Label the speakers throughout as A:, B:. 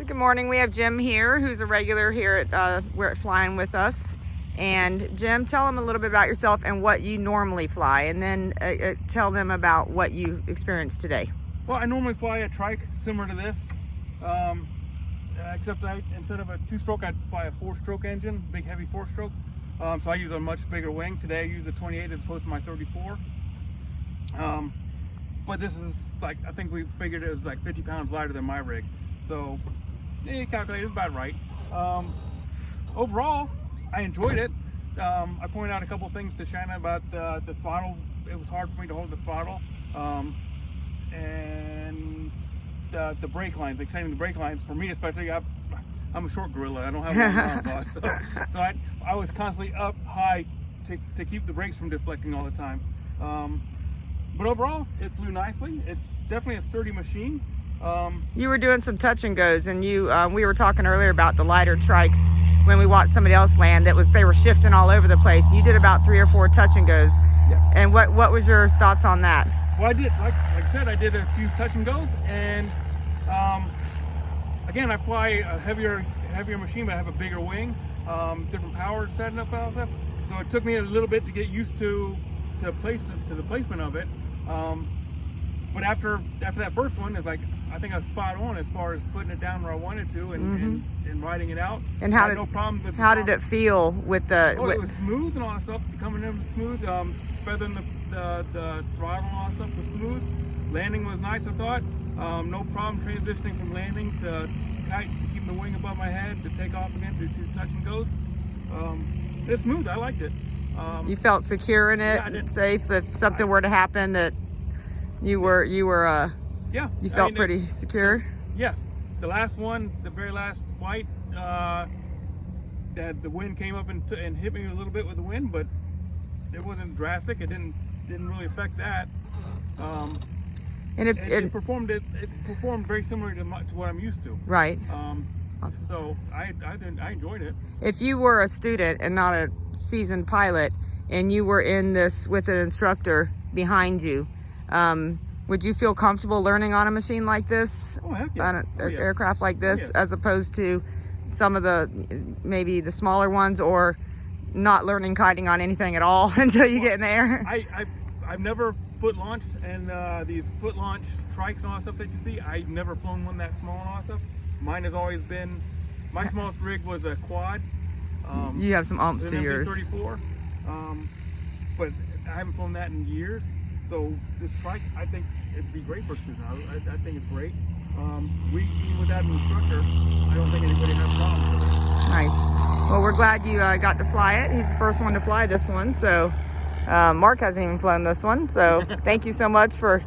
A: So good morning. We have Jim here, who's a regular here at we're at Flying with us. And Jim, tell them a little bit about yourself and what you normally fly, and then tell them about what you experienced today.
B: Well, I normally fly a trike similar to this, except instead of a two-stroke, I fly a four-stroke engine, big heavy four-stroke. So I use a much bigger wing. Today I use a 28 as opposed to my 34. But this is like, I think we figured it was like 50 pounds lighter than my rig. So it calculated about right. Overall, I enjoyed it. I pointed out a couple of things to Shanna about the throttle. It was hard for me to hold the throttle. And the brake lines, extending the brake lines, for me especially, I'm a short gorilla. I don't have long arms, so I was constantly up high to keep the brakes from deflecting all the time. But overall, it flew nicely. It's definitely a sturdy machine.
A: You were doing some touch and goes, and we were talking earlier about the lighter trikes when we watched somebody else land. They were shifting all over the place. You did about 3 or 4 touch and goes.
B: Yeah.
A: And what was your thoughts on that?
B: Well, I did, like I said, I did a few touch and goes, and again, I fly a heavier machine, but I have a bigger wing, different power setting up and all that. So it took me a little bit to get used to the placement of it. But after that first one, it's like, I think I was spot on as far as putting it down where I wanted to and riding it out.
A: And
B: how did
A: it feel with the?
B: Oh, it was smooth and all that stuff. Coming in was smooth. Feathering the throttle and all that stuff was smooth. Landing was nice, I thought. No problem transitioning from landing to kite, to keep the wing above my head, to take off again, to do touch and goes. It's smooth. I liked it.
A: You felt secure in it,
B: yeah, I did.
A: Safe if something were to happen, that you felt pretty secure.
B: Yes, the last one, the very last flight, that the wind came up and hit me a little bit with the wind, but it wasn't drastic. It didn't really affect that.
A: And
B: it performed very similar to what I'm used to.
A: Right.
B: Awesome. So I enjoyed it.
A: If you were a student and not a seasoned pilot, and you were in this with an instructor behind you, would you feel comfortable learning on a machine like this?
B: Oh, heck yeah.
A: On an aircraft like this,
B: Oh, yeah.
A: as opposed to some of maybe the smaller ones, or not learning kiting on anything at all until you get in the air?
B: I've never foot launched, and these foot launch trikes and all that stuff that you see, I've never flown one that small and all that stuff. Mine has always been, my smallest rig was a quad.
A: You have some umps to yours.
B: 34, but I haven't flown that in years. So this trike, I think it'd be great for a student. I think it's great. Even without an instructor, I don't think anybody has problems with it.
A: Nice. Well, we're glad you got to fly it. He's the first one to fly this one, so Mark hasn't even flown this one. So thank you so much for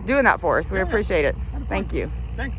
A: doing that for us. We appreciate it. Thank you.
B: Thanks.